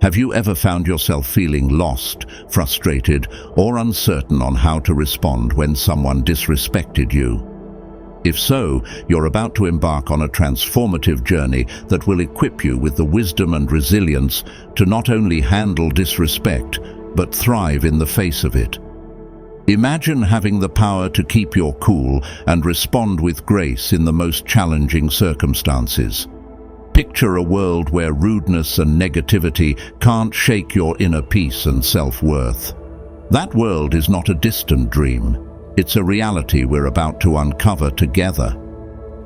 Have you ever found yourself feeling lost, frustrated, or uncertain on how to respond when someone disrespected you? If so, you're about to embark on a transformative journey that will equip you with the wisdom and resilience to not only handle disrespect, but thrive in the face of it. Imagine having the power to keep your cool and respond with grace in the most challenging circumstances. Picture a world where rudeness and negativity can't shake your inner peace and self-worth. That world is not a distant dream. It's a reality we're about to uncover together.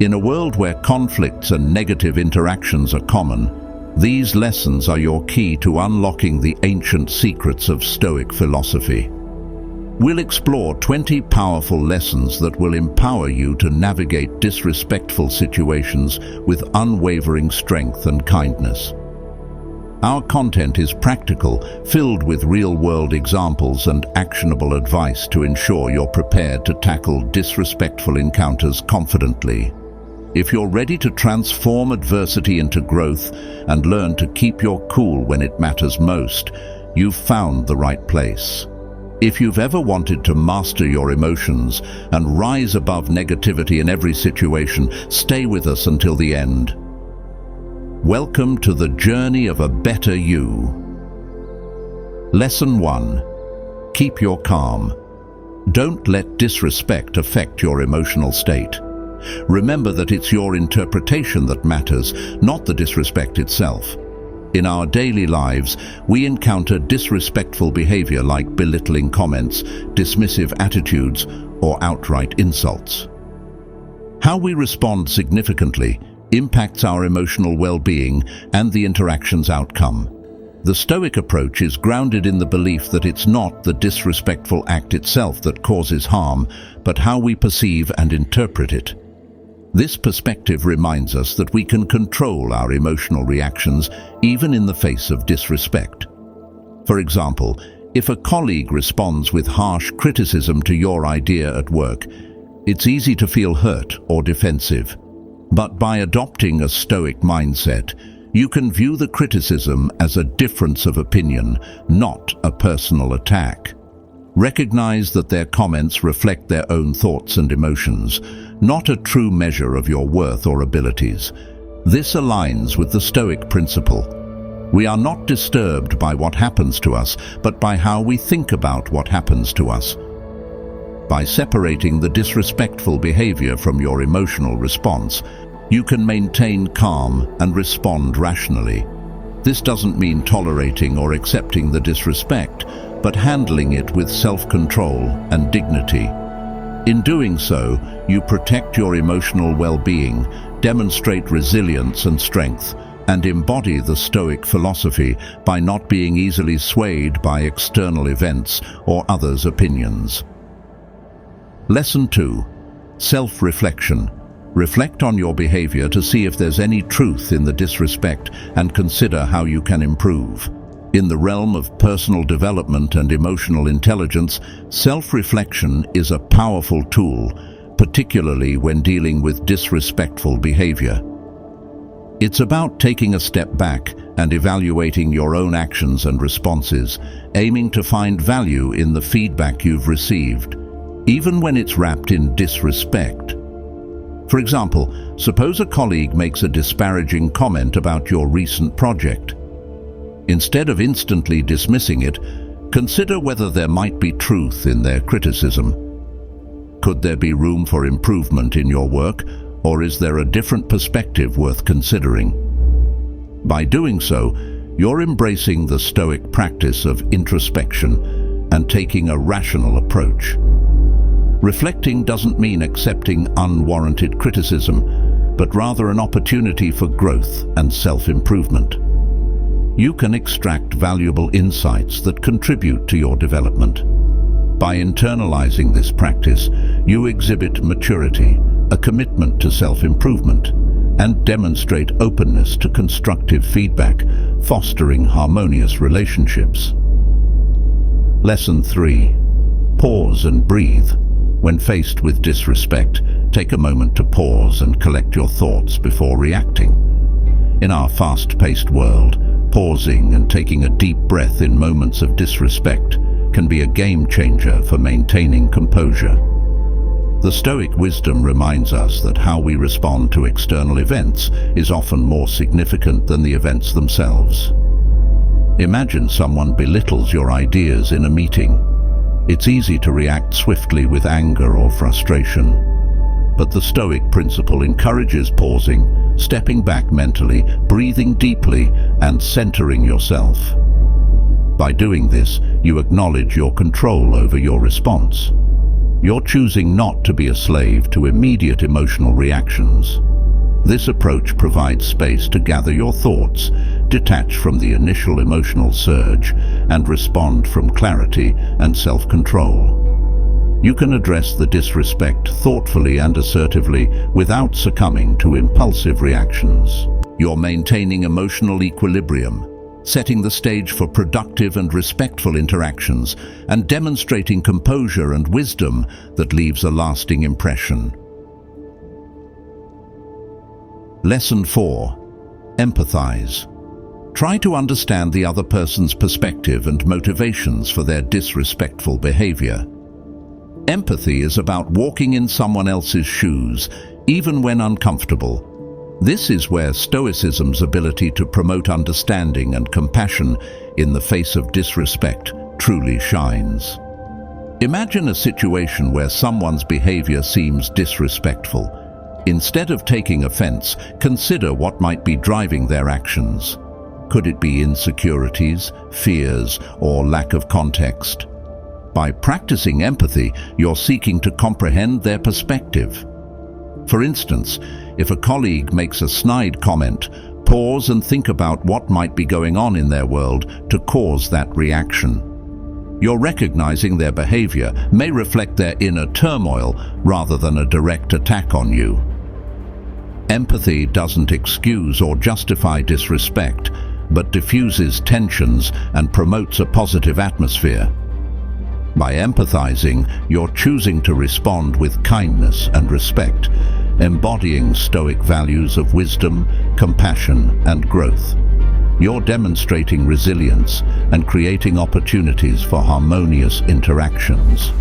In a world where conflicts and negative interactions are common, these lessons are your key to unlocking the ancient secrets of Stoic philosophy. We'll explore 20 powerful lessons that will empower you to navigate disrespectful situations with unwavering strength and kindness. Our content is practical, filled with real-world examples and actionable advice to ensure you're prepared to tackle disrespectful encounters confidently. If you're ready to transform adversity into growth and learn to keep your cool when it matters most, you've found the right place. If you've ever wanted to master your emotions and rise above negativity in every situation, stay with us until the end. Welcome to the journey of a better you. Lesson 1. Keep your calm. Don't let disrespect affect your emotional state. Remember that it's your interpretation that matters, not the disrespect itself. In our daily lives, we encounter disrespectful behavior like belittling comments, dismissive attitudes, or outright insults. How we respond significantly impacts our emotional well-being and the interaction's outcome. The Stoic approach is grounded in the belief that it's not the disrespectful act itself that causes harm, but how we perceive and interpret it. This perspective reminds us that we can control our emotional reactions even in the face of disrespect. For example, if a colleague responds with harsh criticism to your idea at work, it's easy to feel hurt or defensive. But by adopting a Stoic mindset, you can view the criticism as a difference of opinion, not a personal attack. Recognize that their comments reflect their own thoughts and emotions, not a true measure of your worth or abilities. This aligns with the Stoic principle. We are not disturbed by what happens to us, but by how we think about what happens to us. By separating the disrespectful behavior from your emotional response, you can maintain calm and respond rationally. This doesn't mean tolerating or accepting the disrespect, but handling it with self-control and dignity. In doing so, you protect your emotional well-being, demonstrate resilience and strength, and embody the Stoic philosophy by not being easily swayed by external events or others' opinions. Lesson 2. Self-reflection. Reflect on your behavior to see if there's any truth in the disrespect and consider how you can improve. In the realm of personal development and emotional intelligence, self-reflection is a powerful tool, particularly when dealing with disrespectful behavior. It's about taking a step back and evaluating your own actions and responses, aiming to find value in the feedback you've received, even when it's wrapped in disrespect. For example, suppose a colleague makes a disparaging comment about your recent project. Instead of instantly dismissing it, consider whether there might be truth in their criticism. Could there be room for improvement in your work, or is there a different perspective worth considering? By doing so, you're embracing the Stoic practice of introspection and taking a rational approach. Reflecting doesn't mean accepting unwarranted criticism, but rather an opportunity for growth and self-improvement. You can extract valuable insights that contribute to your development. By internalizing this practice, you exhibit maturity, a commitment to self-improvement, and demonstrate openness to constructive feedback, fostering harmonious relationships. Lesson 3. Pause and breathe. When faced with disrespect, take a moment to pause and collect your thoughts before reacting. In our fast-paced world, Pausing and taking a deep breath in moments of disrespect can be a game changer for maintaining composure. The Stoic wisdom reminds us that how we respond to external events is often more significant than the events themselves. Imagine someone belittles your ideas in a meeting. It's easy to react swiftly with anger or frustration. But the Stoic principle encourages pausing, stepping back mentally, breathing deeply, and centering yourself. By doing this, you acknowledge your control over your response. You're choosing not to be a slave to immediate emotional reactions. This approach provides space to gather your thoughts, detach from the initial emotional surge, and respond from clarity and self-control. You can address the disrespect thoughtfully and assertively without succumbing to impulsive reactions. You're maintaining emotional equilibrium, setting the stage for productive and respectful interactions, and demonstrating composure and wisdom that leaves a lasting impression. Lesson 4. Empathize. Try to understand the other person's perspective and motivations for their disrespectful behavior. Empathy is about walking in someone else's shoes, even when uncomfortable. This is where Stoicism's ability to promote understanding and compassion in the face of disrespect truly shines. Imagine a situation where someone's behavior seems disrespectful. Instead of taking offense, consider what might be driving their actions. Could it be insecurities, fears, or lack of context? By practicing empathy, you're seeking to comprehend their perspective. For instance, if a colleague makes a snide comment, pause and think about what might be going on in their world to cause that reaction. You're recognizing their behavior may reflect their inner turmoil rather than a direct attack on you. Empathy doesn't excuse or justify disrespect, but diffuses tensions and promotes a positive atmosphere. By empathizing, you're choosing to respond with kindness and respect, embodying Stoic values of wisdom, compassion, and growth. You're demonstrating resilience and creating opportunities for harmonious interactions.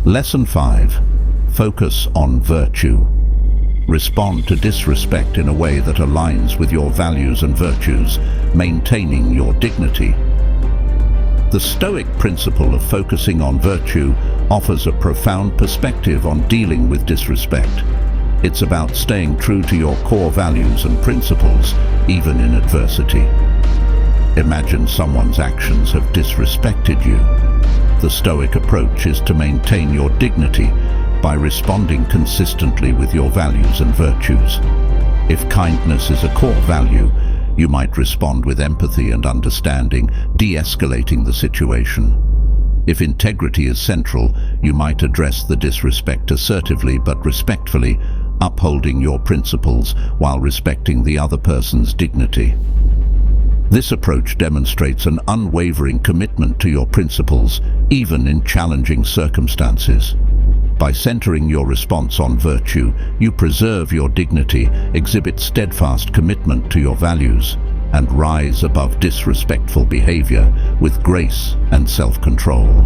Lesson 5. Focus on virtue. Respond to disrespect in a way that aligns with your values and virtues, maintaining your dignity. The Stoic principle of focusing on virtue offers a profound perspective on dealing with disrespect. It's about staying true to your core values and principles, even in adversity. Imagine someone's actions have disrespected you. The Stoic approach is to maintain your dignity by responding consistently with your values and virtues. If kindness is a core value, you might respond with empathy and understanding, de-escalating the situation. If integrity is central, you might address the disrespect assertively but respectfully, upholding your principles while respecting the other person's dignity. This approach demonstrates an unwavering commitment to your principles, even in challenging circumstances. By centering your response on virtue, you preserve your dignity, exhibit steadfast commitment to your values, and rise above disrespectful behavior with grace and self-control.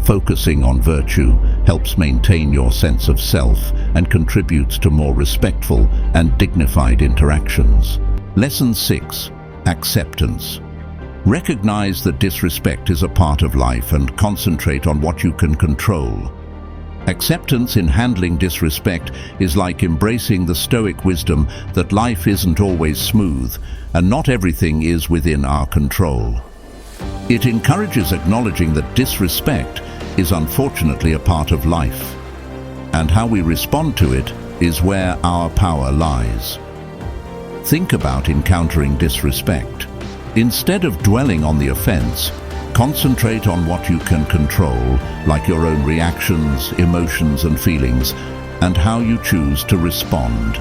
Focusing on virtue helps maintain your sense of self and contributes to more respectful and dignified interactions. Lesson 6. Acceptance. Recognize that disrespect is a part of life and concentrate on what you can control. Acceptance in handling disrespect is like embracing the Stoic wisdom that life isn't always smooth and not everything is within our control. It encourages acknowledging that disrespect is unfortunately a part of life, and how we respond to it is where our power lies. Think about encountering disrespect. Instead of dwelling on the offense, concentrate on what you can control, like your own reactions, emotions, and feelings, and how you choose to respond.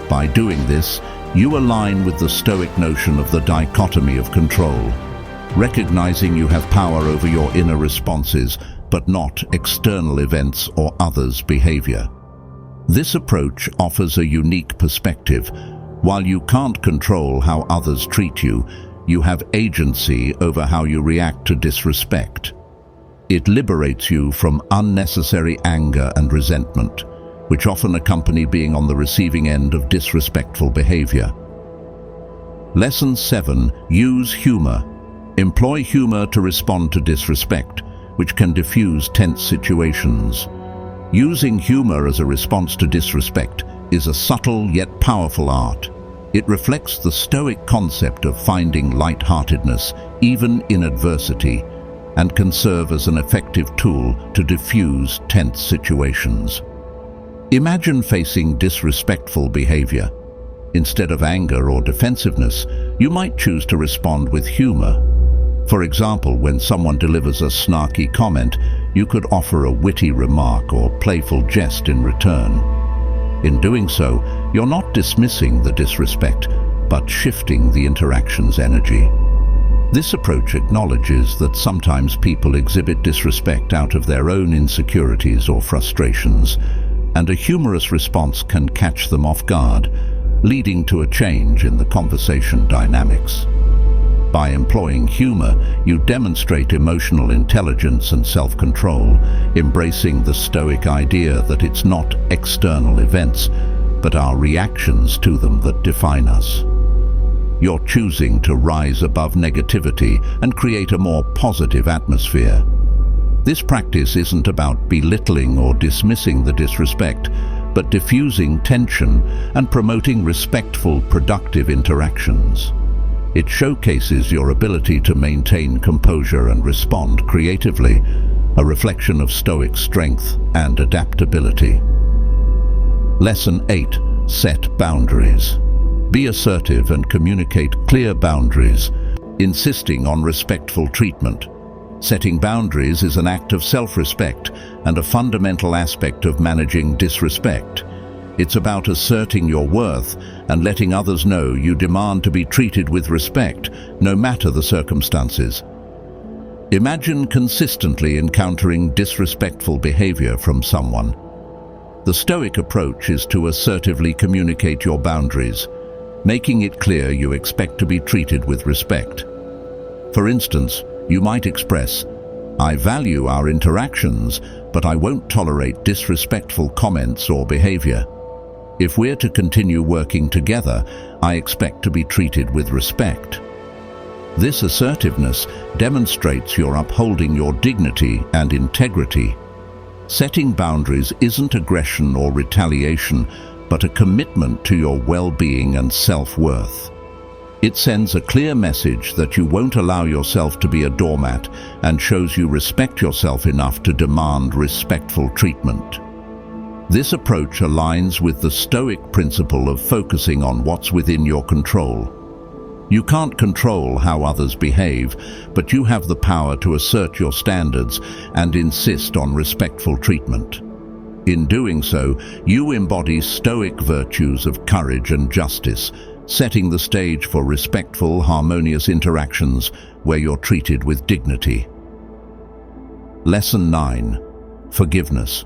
By doing this, you align with the Stoic notion of the dichotomy of control, recognizing you have power over your inner responses, but not external events or others' behavior. This approach offers a unique perspective, While you can't control how others treat you, you have agency over how you react to disrespect. It liberates you from unnecessary anger and resentment, which often accompany being on the receiving end of disrespectful behavior. Lesson 7. Use humor. Employ humor to respond to disrespect, which can diffuse tense situations. Using humor as a response to disrespect is a subtle yet powerful art. It reflects the Stoic concept of finding light-heartedness even in adversity, and can serve as an effective tool to diffuse tense situations. Imagine facing disrespectful behavior. Instead of anger or defensiveness, you might choose to respond with humor. For example, when someone delivers a snarky comment, you could offer a witty remark or playful jest in return. In doing so, you're not dismissing the disrespect, but shifting the interaction's energy. This approach acknowledges that sometimes people exhibit disrespect out of their own insecurities or frustrations, and a humorous response can catch them off guard, leading to a change in the conversation dynamics. By employing humor, you demonstrate emotional intelligence and self-control, embracing the Stoic idea that it's not external events, but our reactions to them that define us. You're choosing to rise above negativity and create a more positive atmosphere. This practice isn't about belittling or dismissing the disrespect, but diffusing tension and promoting respectful, productive interactions. It showcases your ability to maintain composure and respond creatively, a reflection of Stoic strength and adaptability. Lesson 8. Set boundaries. Be assertive and communicate clear boundaries, insisting on respectful treatment. Setting boundaries is an act of self-respect and a fundamental aspect of managing disrespect. It's about asserting your worth and letting others know you demand to be treated with respect, no matter the circumstances. Imagine consistently encountering disrespectful behavior from someone. The Stoic approach is to assertively communicate your boundaries, making it clear you expect to be treated with respect. For instance, you might express, "I value our interactions, but I won't tolerate disrespectful comments or behavior. If we're to continue working together, I expect to be treated with respect." This assertiveness demonstrates you're upholding your dignity and integrity. Setting boundaries isn't aggression or retaliation, but a commitment to your well-being and self-worth. It sends a clear message that you won't allow yourself to be a doormat and shows you respect yourself enough to demand respectful treatment. This approach aligns with the Stoic principle of focusing on what's within your control. You can't control how others behave, but you have the power to assert your standards and insist on respectful treatment. In doing so, you embody Stoic virtues of courage and justice, setting the stage for respectful, harmonious interactions where you're treated with dignity. Lesson 9. Forgiveness.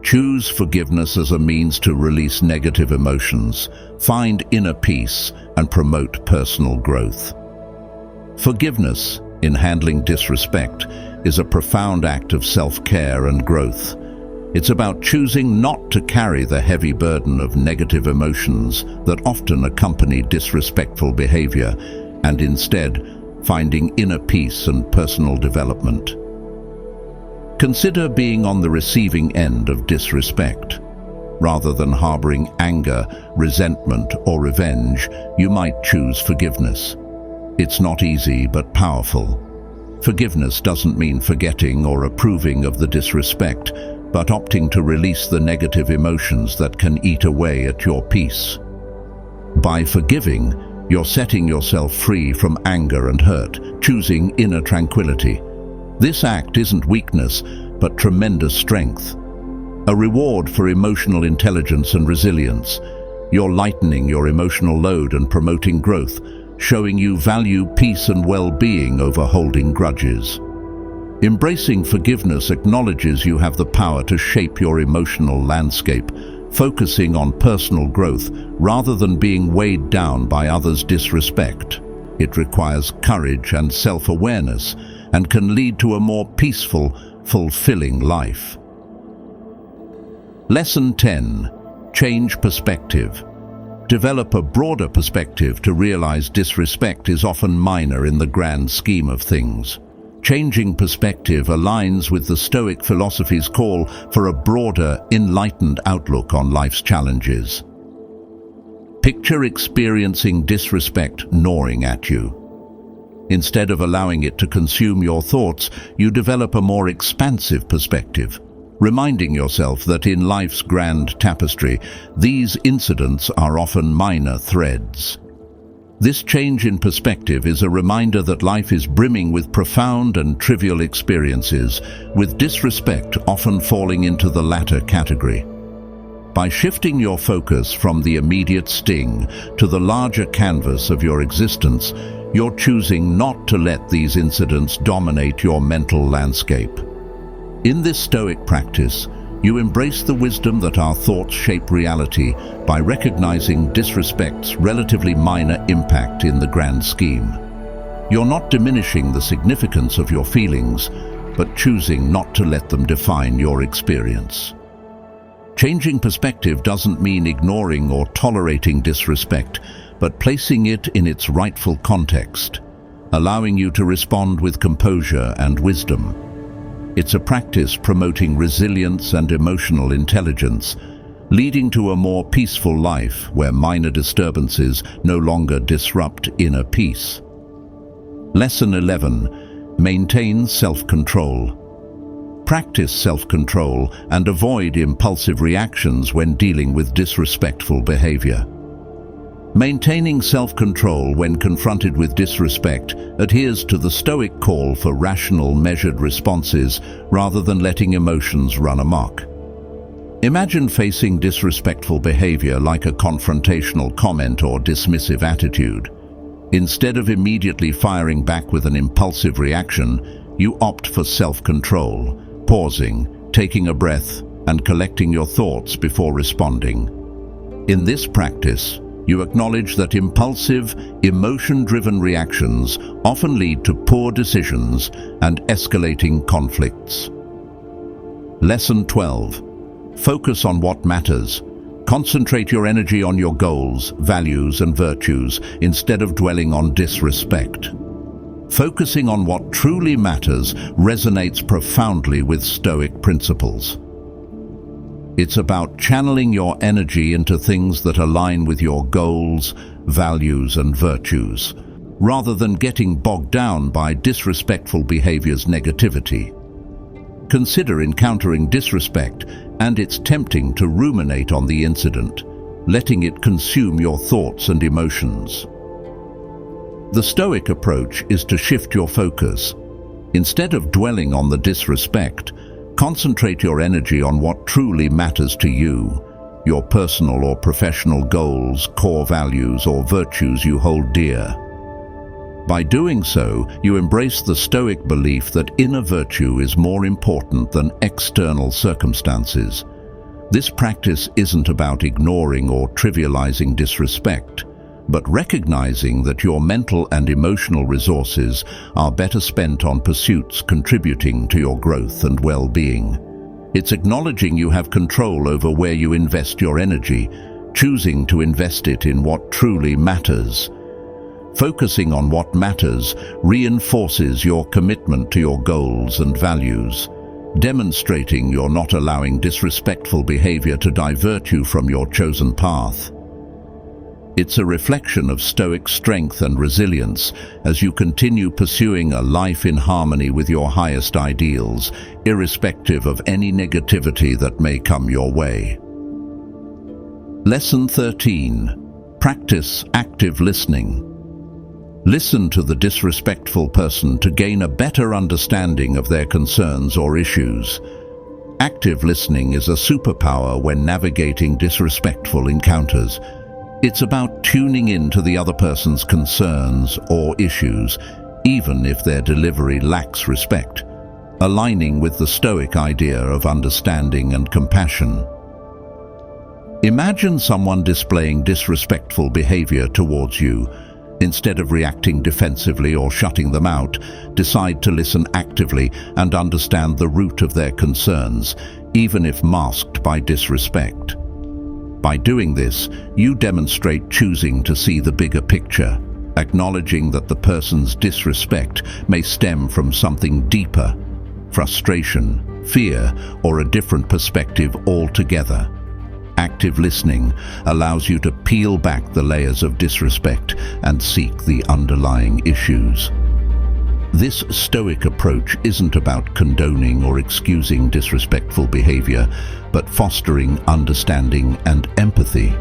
Choose forgiveness as a means to release negative emotions, find inner peace, and promote personal growth. Forgiveness, in handling disrespect, is a profound act of self-care and growth. It's about choosing not to carry the heavy burden of negative emotions that often accompany disrespectful behavior, and instead finding inner peace and personal development. Consider being on the receiving end of disrespect. Rather than harboring anger, resentment, or revenge, you might choose forgiveness. It's not easy but powerful. Forgiveness doesn't mean forgetting or approving of the disrespect, but opting to release the negative emotions that can eat away at your peace. By forgiving, you're setting yourself free from anger and hurt, choosing inner tranquility. This act isn't weakness, but tremendous strength. A reward for emotional intelligence and resilience. You're lightening your emotional load and promoting growth, showing you value peace and well-being over holding grudges. Embracing forgiveness acknowledges you have the power to shape your emotional landscape, focusing on personal growth rather than being weighed down by others' disrespect. It requires courage and self-awareness and can lead to a more peaceful, fulfilling life. Lesson 10. Change perspective. Develop a broader perspective to realize disrespect is often minor in the grand scheme of things. Changing perspective aligns with the Stoic philosophy's call for a broader, enlightened outlook on life's challenges. Picture experiencing disrespect gnawing at you. Instead of allowing it to consume your thoughts, you develop a more expansive perspective, reminding yourself that in life's grand tapestry, these incidents are often minor threads. This change in perspective is a reminder that life is brimming with profound and trivial experiences, with disrespect often falling into the latter category. By shifting your focus from the immediate sting to the larger canvas of your existence, you're choosing not to let these incidents dominate your mental landscape. In this Stoic practice, you embrace the wisdom that our thoughts shape reality by recognizing disrespect's relatively minor impact in the grand scheme. You're not diminishing the significance of your feelings, but choosing not to let them define your experience. Changing perspective doesn't mean ignoring or tolerating disrespect, but placing it in its rightful context, allowing you to respond with composure and wisdom. It's a practice promoting resilience and emotional intelligence, leading to a more peaceful life where minor disturbances no longer disrupt inner peace. Lesson 11. Maintain self-control. Practice self-control and avoid impulsive reactions when dealing with disrespectful behavior. Maintaining self-control when confronted with disrespect adheres to the Stoic call for rational, measured responses rather than letting emotions run amok. Imagine facing disrespectful behavior like a confrontational comment or dismissive attitude. Instead of immediately firing back with an impulsive reaction, you opt for self-control, pausing, taking a breath, and collecting your thoughts before responding. In this practice, you acknowledge that impulsive, emotion-driven reactions often lead to poor decisions and escalating conflicts. Lesson 12. Focus on what matters. Concentrate your energy on your goals, values, and virtues instead of dwelling on disrespect. Focusing on what truly matters resonates profoundly with Stoic principles. It's about channeling your energy into things that align with your goals, values, and virtues, rather than getting bogged down by disrespectful behavior's negativity. Consider encountering disrespect, and it's tempting to ruminate on the incident, letting it consume your thoughts and emotions. The Stoic approach is to shift your focus. Instead of dwelling on the disrespect, concentrate your energy on what truly matters to you, your personal or professional goals, core values, or virtues you hold dear. By doing so, you embrace the Stoic belief that inner virtue is more important than external circumstances. This practice isn't about ignoring or trivializing disrespect, but recognizing that your mental and emotional resources are better spent on pursuits contributing to your growth and well-being. It's acknowledging you have control over where you invest your energy, choosing to invest it in what truly matters. Focusing on what matters reinforces your commitment to your goals and values, demonstrating you're not allowing disrespectful behavior to divert you from your chosen path. It's a reflection of Stoic strength and resilience as you continue pursuing a life in harmony with your highest ideals, irrespective of any negativity that may come your way. Lesson 13. Practice active listening. Listen to the disrespectful person to gain a better understanding of their concerns or issues. Active listening is a superpower when navigating disrespectful encounters. It's about tuning in to the other person's concerns or issues, even if their delivery lacks respect, aligning with the Stoic idea of understanding and compassion. Imagine someone displaying disrespectful behavior towards you. Instead of reacting defensively or shutting them out, decide to listen actively and understand the root of their concerns, even if masked by disrespect. By doing this, you demonstrate choosing to see the bigger picture, acknowledging that the person's disrespect may stem from something deeper, frustration, fear, or a different perspective altogether. Active listening allows you to peel back the layers of disrespect and seek the underlying issues. This Stoic approach isn't about condoning or excusing disrespectful behavior, but fostering understanding and empathy.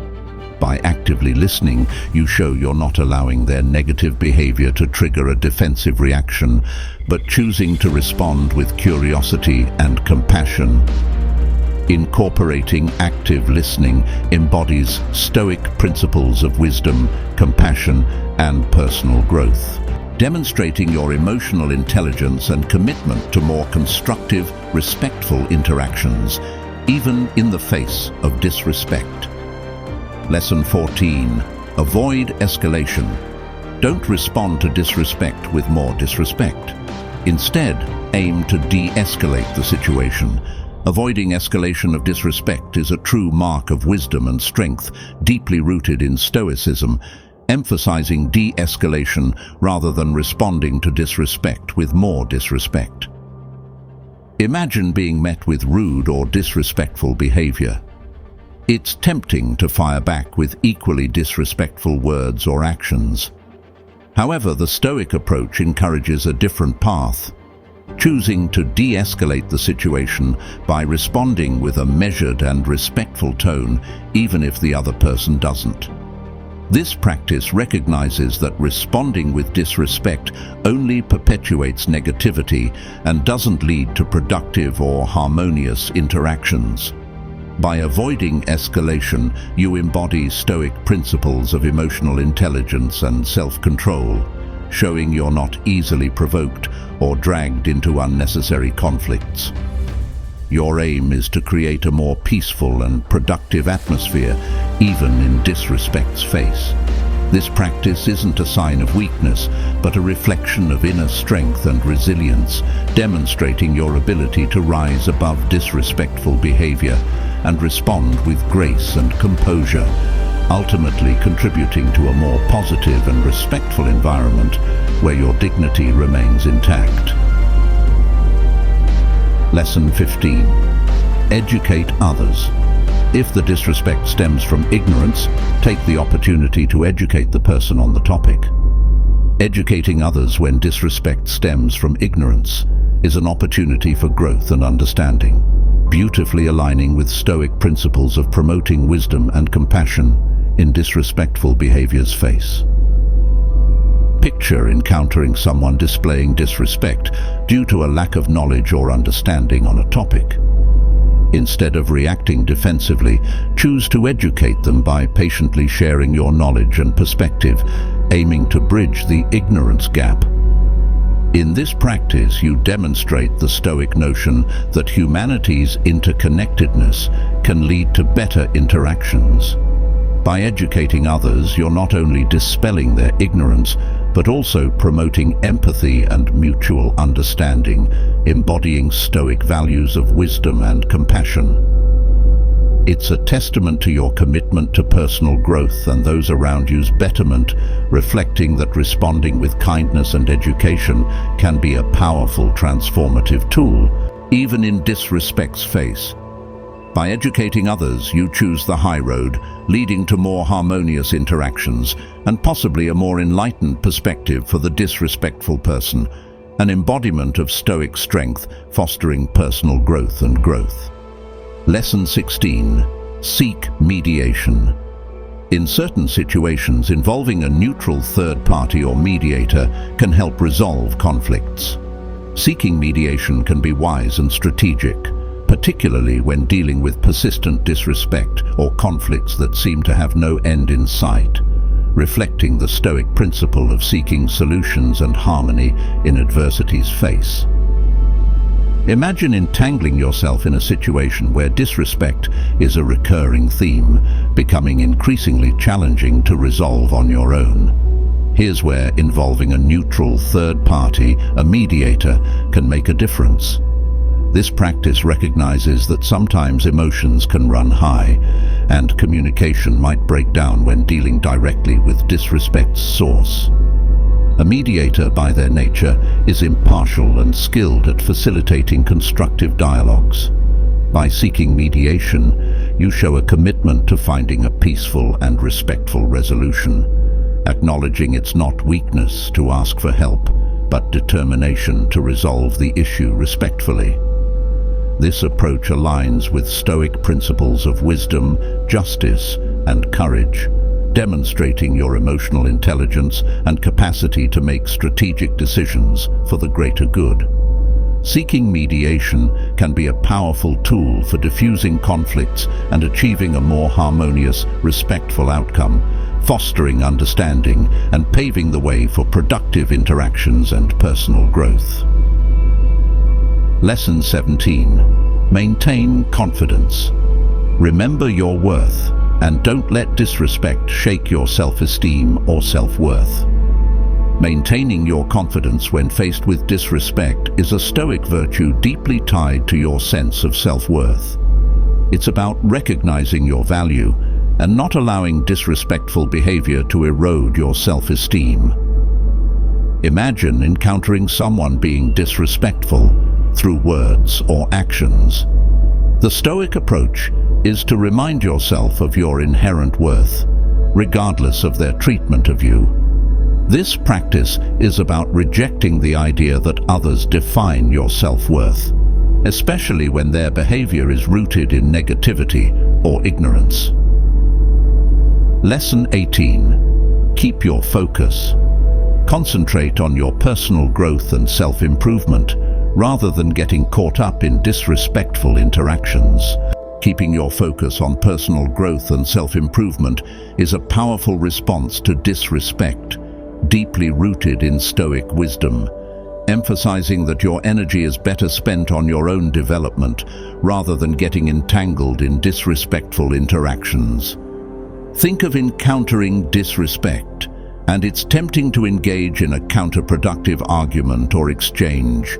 By actively listening, you show you're not allowing their negative behavior to trigger a defensive reaction, but choosing to respond with curiosity and compassion. Incorporating active listening embodies Stoic principles of wisdom, compassion, and personal growth, demonstrating your emotional intelligence and commitment to more constructive, respectful interactions, even in the face of disrespect. Lesson 14. Avoid escalation. Don't respond to disrespect with more disrespect. Instead, aim to de-escalate the situation. Avoiding escalation of disrespect is a true mark of wisdom and strength, deeply rooted in Stoicism, emphasizing de-escalation rather than responding to disrespect with more disrespect. Imagine being met with rude or disrespectful behavior. It's tempting to fire back with equally disrespectful words or actions. However, the Stoic approach encourages a different path, choosing to de-escalate the situation by responding with a measured and respectful tone, even if the other person doesn't. This practice recognizes that responding with disrespect only perpetuates negativity and doesn't lead to productive or harmonious interactions. By avoiding escalation, you embody Stoic principles of emotional intelligence and self-control, showing you're not easily provoked or dragged into unnecessary conflicts. Your aim is to create a more peaceful and productive atmosphere, even in disrespect's face. This practice isn't a sign of weakness, but a reflection of inner strength and resilience, demonstrating your ability to rise above disrespectful behavior and respond with grace and composure, ultimately contributing to a more positive and respectful environment where your dignity remains intact. Lesson 15. Educate others. If the disrespect stems from ignorance, take the opportunity to educate the person on the topic. Educating others when disrespect stems from ignorance is an opportunity for growth and understanding, beautifully aligning with Stoic principles of promoting wisdom and compassion in disrespectful behavior's face. Picture encountering someone displaying disrespect due to a lack of knowledge or understanding on a topic. Instead of reacting defensively, choose to educate them by patiently sharing your knowledge and perspective, aiming to bridge the ignorance gap. In this practice, you demonstrate the Stoic notion that humanity's interconnectedness can lead to better interactions. By educating others, you're not only dispelling their ignorance, but also promoting empathy and mutual understanding, embodying Stoic values of wisdom and compassion. It's a testament to your commitment to personal growth and those around you's betterment, reflecting that responding with kindness and education can be a powerful transformative tool, even in disrespect's face. By educating others, you choose the high road, leading to more harmonious interactions and possibly a more enlightened perspective for the disrespectful person, an embodiment of Stoic strength, fostering personal growth and growth. Lesson 16. Seek mediation. In certain situations, involving a neutral third party or mediator can help resolve conflicts. Seeking mediation can be wise and strategic, particularly when dealing with persistent disrespect or conflicts that seem to have no end in sight, reflecting the Stoic principle of seeking solutions and harmony in adversity's face. Imagine entangling yourself in a situation where disrespect is a recurring theme, becoming increasingly challenging to resolve on your own. Here's where involving a neutral third party, a mediator, can make a difference. This practice recognizes that sometimes emotions can run high, and communication might break down when dealing directly with disrespect's source. A mediator, by their nature, is impartial and skilled at facilitating constructive dialogues. By seeking mediation, you show a commitment to finding a peaceful and respectful resolution, acknowledging it's not weakness to ask for help, but determination to resolve the issue respectfully. This approach aligns with Stoic principles of wisdom, justice, and courage, demonstrating your emotional intelligence and capacity to make strategic decisions for the greater good. Seeking mediation can be a powerful tool for diffusing conflicts and achieving a more harmonious, respectful outcome, fostering understanding and paving the way for productive interactions and personal growth. Lesson 17. Maintain confidence. Remember your worth, and don't let disrespect shake your self-esteem or self-worth. Maintaining your confidence when faced with disrespect is a Stoic virtue deeply tied to your sense of self-worth. It's about recognizing your value and not allowing disrespectful behavior to erode your self-esteem. Imagine encountering someone being disrespectful through words or actions. The Stoic approach is to remind yourself of your inherent worth, regardless of their treatment of you. This practice is about rejecting the idea that others define your self-worth, especially when their behavior is rooted in negativity or ignorance. Lesson 18. Keep your focus. Concentrate on your personal growth and self-improvement, rather than getting caught up in disrespectful interactions. Keeping your focus on personal growth and self-improvement is a powerful response to disrespect, deeply rooted in Stoic wisdom, emphasizing that your energy is better spent on your own development rather than getting entangled in disrespectful interactions. Think of encountering disrespect, and it's tempting to engage in a counterproductive argument or exchange.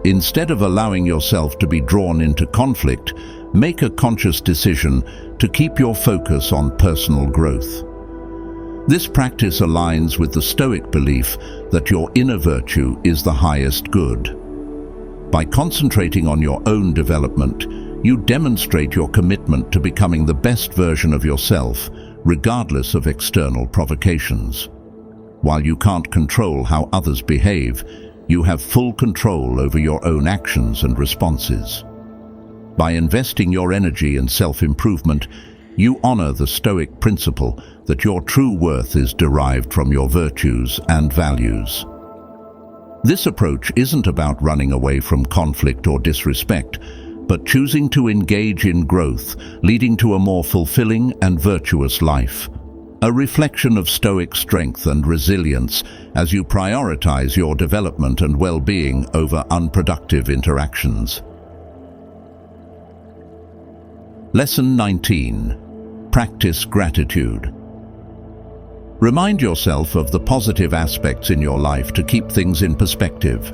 Instead of allowing yourself to be drawn into conflict, make a conscious decision to keep your focus on personal growth. This practice aligns with the Stoic belief that your inner virtue is the highest good. By concentrating on your own development, you demonstrate your commitment to becoming the best version of yourself, regardless of external provocations. While you can't control how others behave, you have full control over your own actions and responses. By investing your energy in self-improvement, you honor the Stoic principle that your true worth is derived from your virtues and values. This approach isn't about running away from conflict or disrespect, but choosing to engage in growth, leading to a more fulfilling and virtuous life. A reflection of Stoic strength and resilience as you prioritize your development and well-being over unproductive interactions. Lesson 19. Practice gratitude. Remind yourself of the positive aspects in your life to keep things in perspective.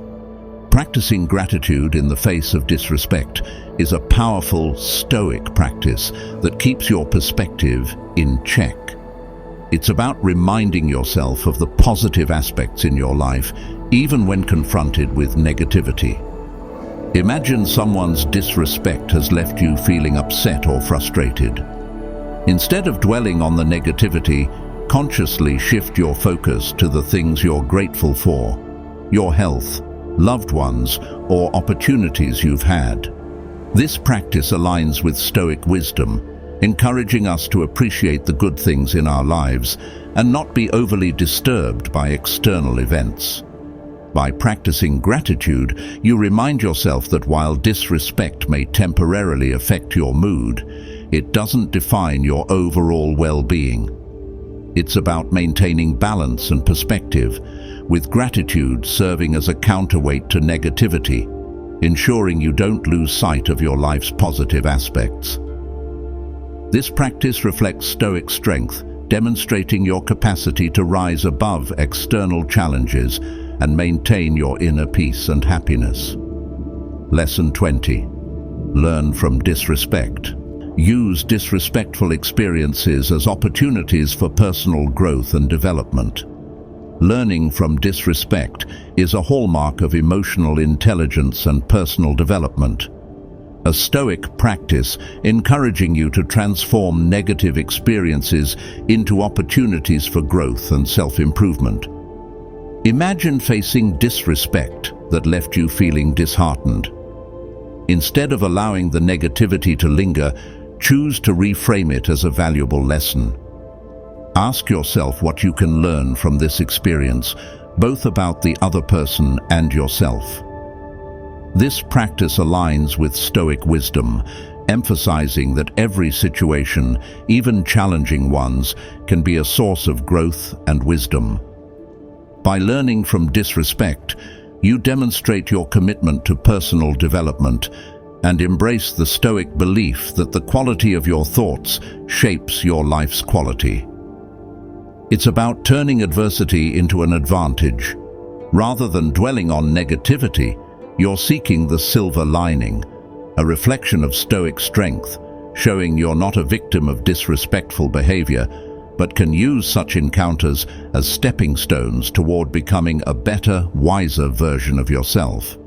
Practicing gratitude in the face of disrespect is a powerful Stoic practice that keeps your perspective in check. It's about reminding yourself of the positive aspects in your life, even when confronted with negativity. Imagine someone's disrespect has left you feeling upset or frustrated. Instead of dwelling on the negativity, consciously shift your focus to the things you're grateful for, your health, loved ones, or opportunities you've had. This practice aligns with Stoic wisdom, encouraging us to appreciate the good things in our lives and not be overly disturbed by external events. By practicing gratitude, you remind yourself that while disrespect may temporarily affect your mood, it doesn't define your overall well-being. It's about maintaining balance and perspective, with gratitude serving as a counterweight to negativity. ensuring you don't lose sight of your life's positive aspects. This practice reflects Stoic strength, demonstrating your capacity to rise above external challenges and maintain your inner peace and happiness. Lesson 20. Learn from disrespect. Use disrespectful experiences as opportunities for personal growth and development. Learning from disrespect is a hallmark of emotional intelligence and personal development. A Stoic practice encouraging you to transform negative experiences into opportunities for growth and self-improvement. Imagine facing disrespect that left you feeling disheartened. Instead of allowing the negativity to linger, choose to reframe it as a valuable lesson. Ask yourself what you can learn from this experience, both about the other person and yourself. This practice aligns with Stoic wisdom, emphasizing that every situation, even challenging ones, can be a source of growth and wisdom. By learning from disrespect, you demonstrate your commitment to personal development and embrace the Stoic belief that the quality of your thoughts shapes your life's quality. It's about turning adversity into an advantage. Rather than dwelling on negativity, you're seeking the silver lining, a reflection of Stoic strength, showing you're not a victim of disrespectful behavior, but can use such encounters as stepping stones toward becoming a better, wiser version of yourself.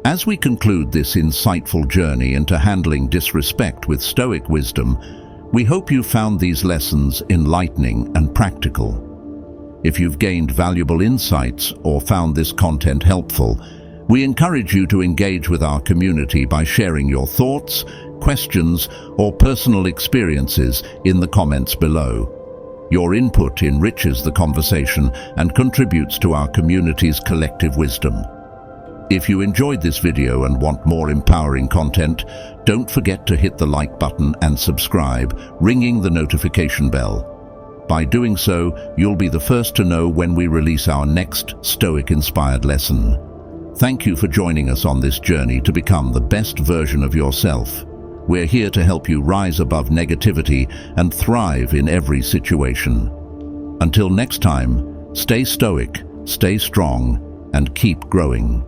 As we conclude this insightful journey into handling disrespect with Stoic wisdom, we hope you found these lessons enlightening and practical. If you've gained valuable insights or found this content helpful, we encourage you to engage with our community by sharing your thoughts, questions, or personal experiences in the comments below. Your input enriches the conversation and contributes to our community's collective wisdom. If you enjoyed this video and want more empowering content, don't forget to hit the like button and subscribe, ringing the notification bell. By doing so, you'll be the first to know when we release our next Stoic-inspired lesson. Thank you for joining us on this journey to become the best version of yourself. We're here to help you rise above negativity and thrive in every situation. Until next time, stay Stoic, stay strong, and keep growing.